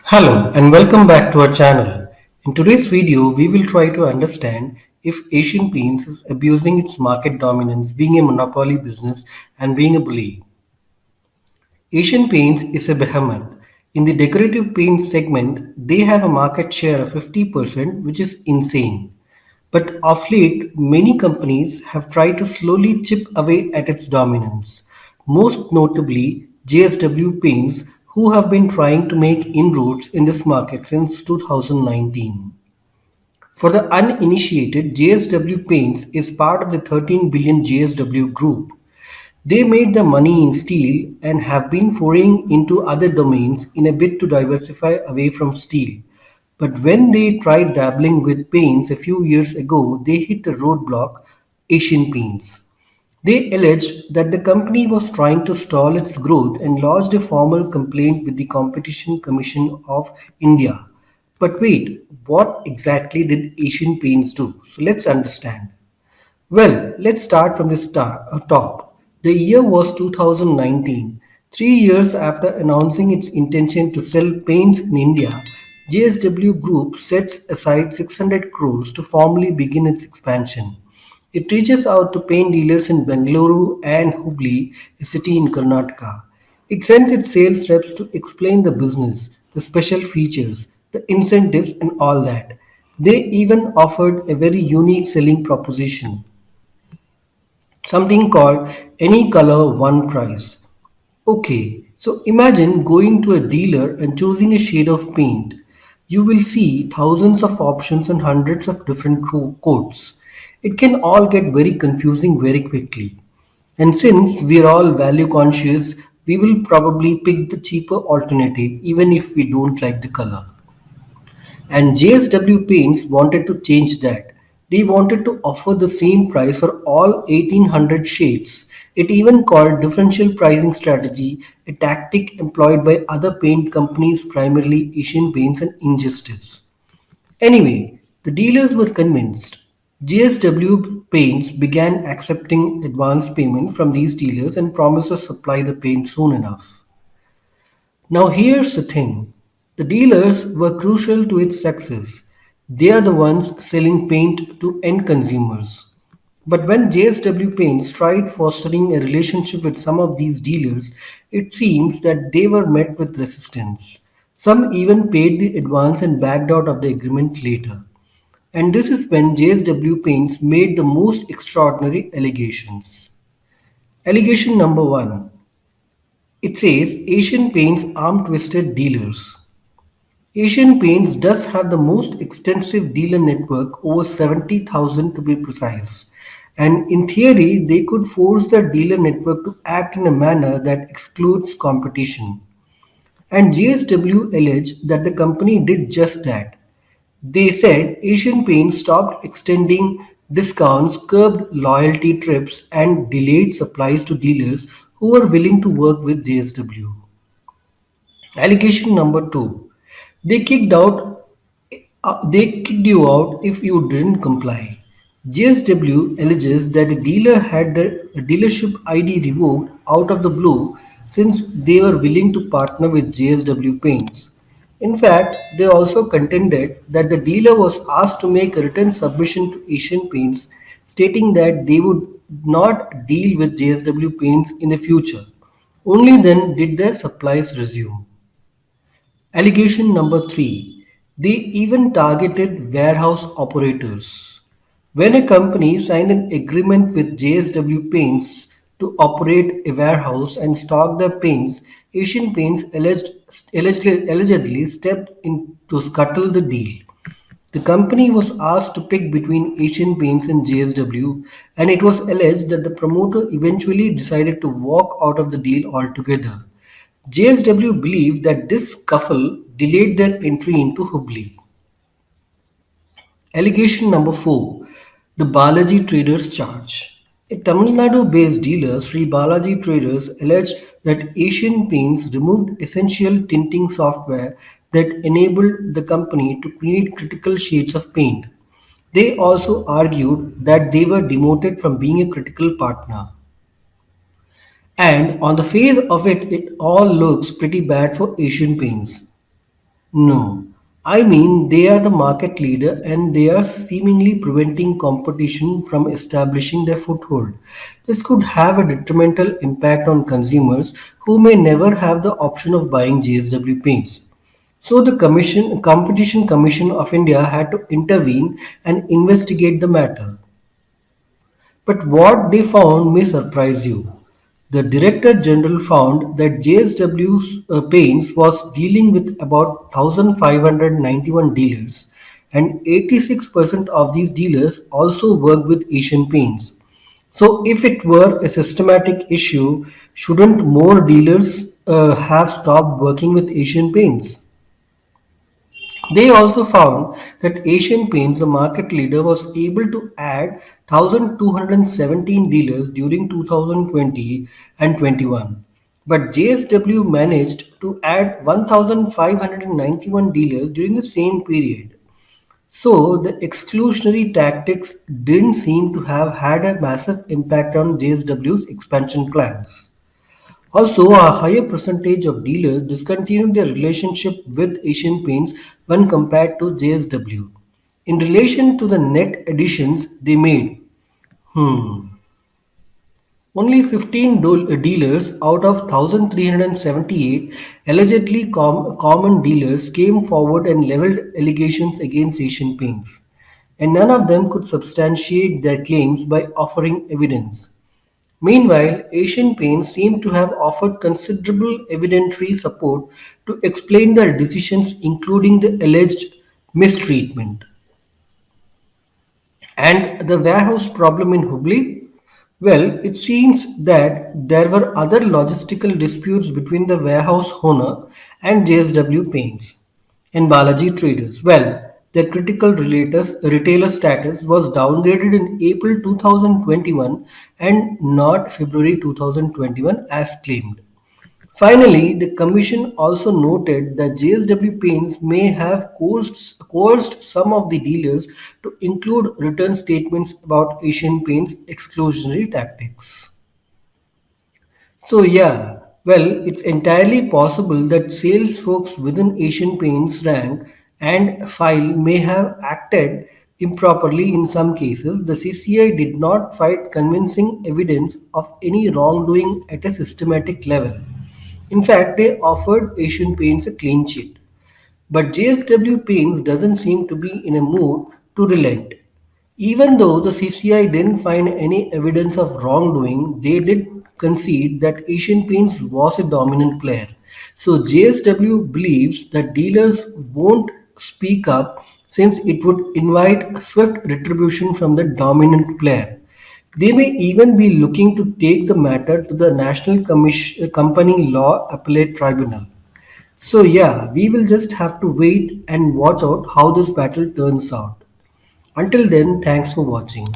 Hello and welcome back to our channel. In today's video, we will try to understand if Asian Paints is abusing its market dominance, being a monopoly business and being a bully. Asian Paints is a behemoth. In the decorative paints segment, they have a market share of 50%, which is insane. But of late, many companies have tried to slowly chip away at its dominance, most notably JSW Paints, who have been trying to make inroads in this market since 2019. For the uninitiated, JSW Paints is part of the 13 billion JSW group. They made the money in steel and have been foraying into other domains in a bid to diversify away from steel. But when they tried dabbling with paints a few years ago, they hit a roadblock: Asian Paints. They alleged that the company was trying to stall its growth and lodged a formal complaint with the Competition Commission of India. But wait, what exactly did Asian Paints do? So let's understand. Well, let's start from the top. The year was 2019. 3 years after announcing its intention to sell paints in India, JSW Group sets aside 600 crores to formally begin its expansion. It reaches out to paint dealers in Bengaluru and Hubli, a city in Karnataka. It sends its sales reps to explain the business, the special features, the incentives, and all that. They even offered a very unique selling proposition, something called any color one price. Okay, so imagine going to a dealer and choosing a shade of paint. You will see thousands of options and hundreds of different coats. It can all get very confusing very quickly. And since we are all value conscious, we will probably pick the cheaper alternative even if we don't like the color. And JSW Paints wanted to change that. They wanted to offer the same price for all 1800 shades. It even called differential pricing strategy a tactic employed by other paint companies, primarily Asian Paints and Injustice. Anyway, the dealers were convinced. JSW Paints began accepting advance payment from these dealers and promised to supply the paint soon enough. Now, here's the thing: the dealers were crucial to its success. They are the ones selling paint to end consumers. But when JSW Paints tried fostering a relationship with some of these dealers, it seems that they were met with resistance. Some even paid the advance and backed out of the agreement later. And this is when JSW Paints made the most extraordinary allegations. Allegation number one: it says Asian Paints arm twisted dealers. Asian Paints does have the most extensive dealer network, over 70,000 to be precise. And in theory, they could force the dealer network to act in a manner that excludes competition. And GSW alleged that the company did just that. They said Asian Paints stopped extending discounts, curbed loyalty trips, and delayed supplies to dealers who were willing to work with JSW. Allegation number two: they kicked you out if you didn't comply. JSW alleges that a dealer had their dealership ID revoked out of the blue since they were willing to partner with JSW Paints. In fact, they also contended that the dealer was asked to make a written submission to Asian Paints stating that they would not deal with JSW Paints in the future. Only then did their supplies resume. Allegation number three: they even targeted warehouse operators. When a company signed an agreement with JSW Paints to operate a warehouse and stock their paints, Asian Paints allegedly stepped in to scuttle the deal. The company was asked to pick between Asian Paints and JSW, and it was alleged that the promoter eventually decided to walk out of the deal altogether. JSW believed that this scuffle delayed their entry into Hubli. Allegation number 4: the Balaji Traders charge. A Tamil Nadu based dealer, Sri Balaji Traders, alleged that Asian Paints removed essential tinting software that enabled the company to create critical shades of paint. They also argued that they were demoted from being a critical partner. And on the face of it, it all looks pretty bad for Asian Paints. No, I mean they are the market leader and they are seemingly preventing competition from establishing their foothold. This could have a detrimental impact on consumers who may never have the option of buying JSW paints. So the Competition Commission of India had to intervene and investigate the matter. But what they found may surprise you. The Director General found that JSW's Paints was dealing with about 1,591 dealers, and 86% of these dealers also work with Asian Paints. So, if it were a systematic issue, shouldn't more dealers have stopped working with Asian Paints? They also found that Asian Paints, the market leader, was able to add 1,217 dealers during 2020 and 21. But JSW managed to add 1,591 dealers during the same period. So the exclusionary tactics didn't seem to have had a massive impact on JSW's expansion plans. Also, a higher percentage of dealers discontinued their relationship with Asian Paints when compared to JSW. In relation to the net additions they made, only 15 dealers out of 1,378 allegedly common dealers came forward and leveled allegations against Asian Paints, and none of them could substantiate their claims by offering evidence. Meanwhile, Asian Paints seem to have offered considerable evidentiary support to explain their decisions, including the alleged mistreatment. And the warehouse problem in Hubli? Well, it seems that there were other logistical disputes between the warehouse owner and JSW Paints and Balaji Traders. Well, their critical retailer status was downgraded in April 2021 and not February 2021 as claimed. Finally, the Commission also noted that JSW Paints may have coerced some of the dealers to include written statements about Asian Paints' exclusionary tactics. So, yeah, well, it's entirely possible that sales folks within Asian Paints rank and file may have acted improperly in some cases. The CCI did not find convincing evidence of any wrongdoing at a systematic level. In fact, they offered Asian Paints a clean sheet. But JSW Paints doesn't seem to be in a mood to relent. Even though the CCI didn't find any evidence of wrongdoing, they did concede that Asian Paints was a dominant player. So JSW believes that dealers won't speak up since it would invite swift retribution from the dominant player. They may even be looking to take the matter to the Company Law Appellate Tribunal. So, yeah, we will just have to wait and watch out how this battle turns out. Until then, thanks for watching.